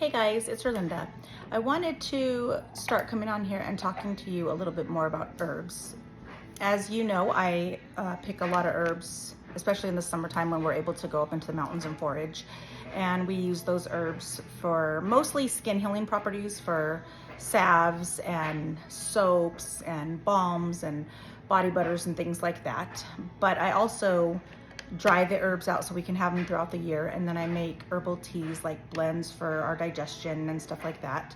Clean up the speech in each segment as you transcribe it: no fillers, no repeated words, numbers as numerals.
Hey guys, it's Erlinda. I wanted to start coming on here and talking to you a little bit more about herbs. As you know, I pick a lot of herbs, especially in the summertime when we're able to go up into the mountains and forage. And we use those herbs for mostly skin healing properties, for salves and soaps and balms and body butters and things like that. But I also dry the herbs out so we can have them throughout the year, and then I make herbal teas, like blends for our digestion and stuff like that.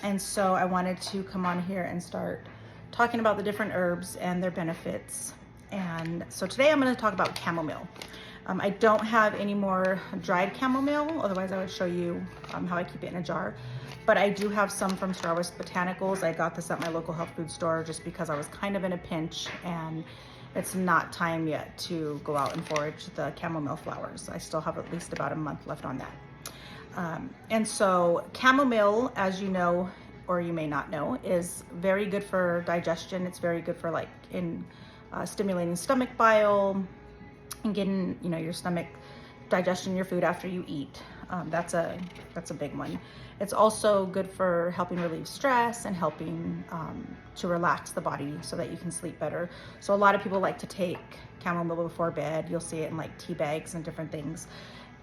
And so I wanted to come on here and start talking about the different herbs and their benefits. And so today I'm going to talk about chamomile. I don't have any more dried chamomile, otherwise I would show you how I keep it in a jar. But I do have some from Star Wars Botanicals. I got this at my local health food store just because I was kind of in a pinch and it's not time yet to go out and forage the chamomile flowers. I still have at least about a month left on that. And so chamomile, as you know, or you may not know, is very good for digestion. It's very good for stimulating stomach bile and getting, your stomach digesting your food after you eat. That's a big one. It's also good for helping relieve stress and helping to relax the body so that you can sleep better. So a lot of people like to take chamomile before bed. You'll see it in like tea bags and different things.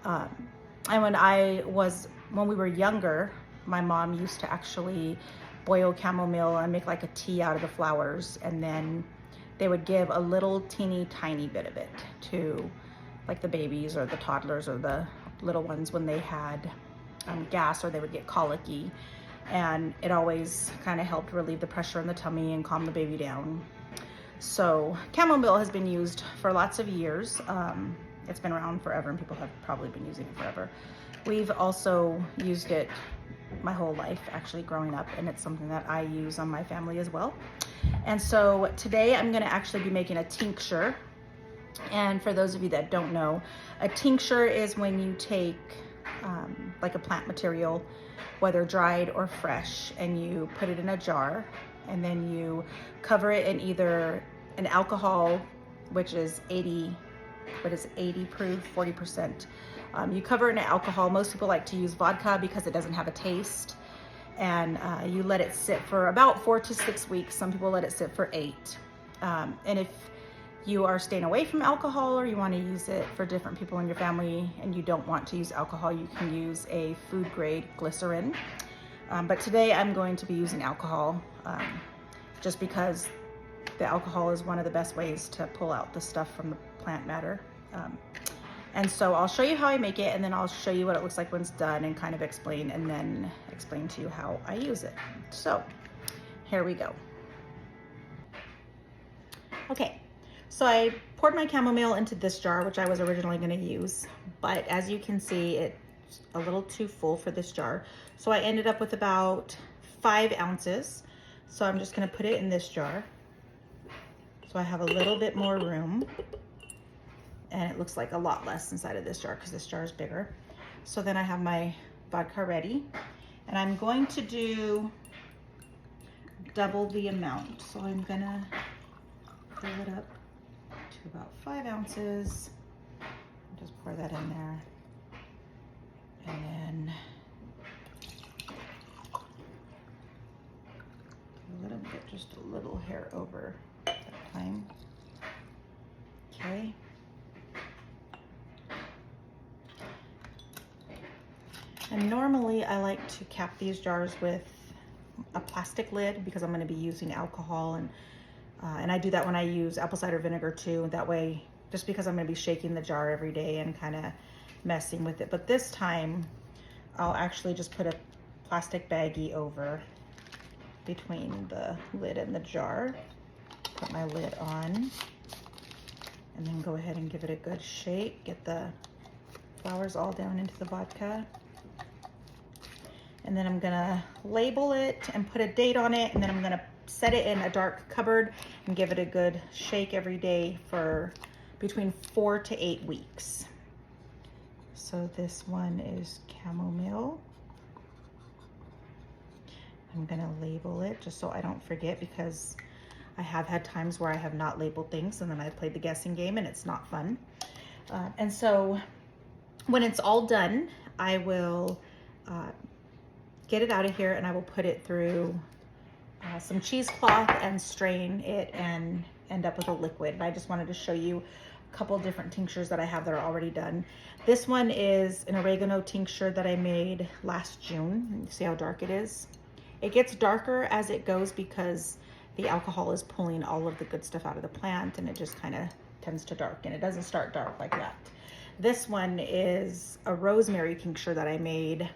And when we were younger, my mom used to actually boil chamomile and make like a tea out of the flowers, and then they would give a little teeny tiny bit of it to like the babies or the toddlers or the little ones when they had gas or they would get colicky, and it always kind of helped relieve the pressure in the tummy and calm the baby down. So chamomile has been used for lots of years. It's been around forever and people have probably been using it forever. We've also used it my whole life, actually, growing up, and it's something that I use on my family as well. And so today I'm going to actually be making a tincture. And for those of you that don't know, a tincture is when you take like a plant material, whether dried or fresh, and you put it in a jar, and then you cover it in either an alcohol, which is 80 proof, 40%. You cover it in alcohol. Most people like to use vodka because it doesn't have a taste. And you let it sit for about 4 to 6 weeks. Some people let it sit for 8. And if you are staying away from alcohol, or you want to use it for different people in your family and you don't want to use alcohol, you can use a food grade glycerin. But today I'm going to be using alcohol just because the alcohol is one of the best ways to pull out the stuff from the plant matter. And so I'll show you how I make it, and then I'll show you what it looks like when it's done and kind of explain to you how I use it. So here we go. Okay. So I poured my chamomile into this jar, which I was originally going to use, but as you can see, it's a little too full for this jar. So I ended up with about 5 ounces. So I'm just going to put it in this jar. So I have a little bit more room, and it looks like a lot less inside of this jar because this jar is bigger. So then I have my vodka ready, and I'm going to do double the amount. So I'm going to fill it up to about 5 ounces. Just pour that in there, and then let it get just a little hair over that time. Okay. And normally I like to cap these jars with a plastic lid because I'm going to be using alcohol, and I do that when I use apple cider vinegar too. That way, just because I'm going to be shaking the jar every day and kind of messing with it. But this time, I'll actually just put a plastic baggie over between the lid and the jar. Put my lid on, and then go ahead and give it a good shake. Get the flowers all down into the vodka. And then I'm going to label it and put a date on it, and then I'm going to set it in a dark cupboard and give it a good shake every day for between 4 to 8 weeks. So this one is chamomile. I'm gonna label it just so I don't forget, because I have had times where I have not labeled things and then I played the guessing game and it's not fun. And so when it's all done, I will get it out of here, and I will put it through some cheesecloth and strain it and end up with a liquid. And I just wanted to show you a couple different tinctures that I have that are already done. This one is an oregano tincture that I made last June. You see how dark it is? It gets darker as it goes because the alcohol is pulling all of the good stuff out of the plant, and it just kind of tends to darken. It doesn't start dark like that. This one is a rosemary tincture that I made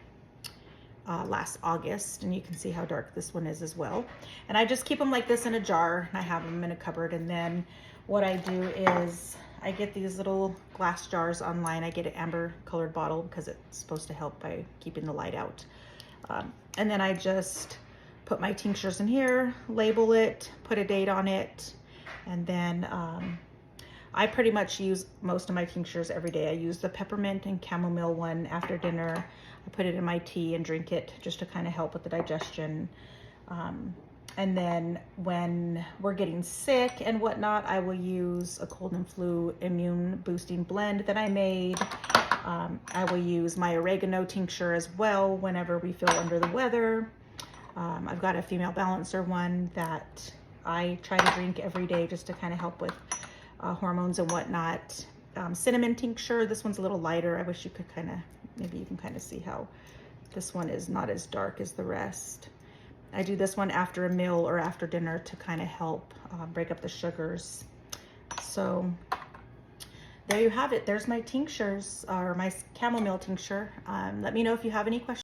last August, and you can see how dark this one is as well. And I just keep them like this in a jar, and I have them in a cupboard. And then what I do is I get these little glass jars online. I get an amber colored bottle because it's supposed to help by keeping the light out. And then I just put my tinctures in here, label it, put a date on it, and then I pretty much use most of my tinctures every day. I use the peppermint and chamomile one after dinner. I put it in my tea and drink it just to kind of help with the digestion. And then when we're getting sick and whatnot, I will use a cold and flu immune boosting blend that I made. I will use my oregano tincture as well whenever we feel under the weather. I've got a female balancer one that I try to drink every day just to kind of help with hormones and whatnot. Cinnamon tincture, this one's a little lighter. I wish you could kind of, maybe you can kind of see how this one is not as dark as the rest. I do this one after a meal or after dinner to kind of help break up the sugars. So there you have it. There's my tinctures, or my chamomile tincture. Let me know if you have any questions.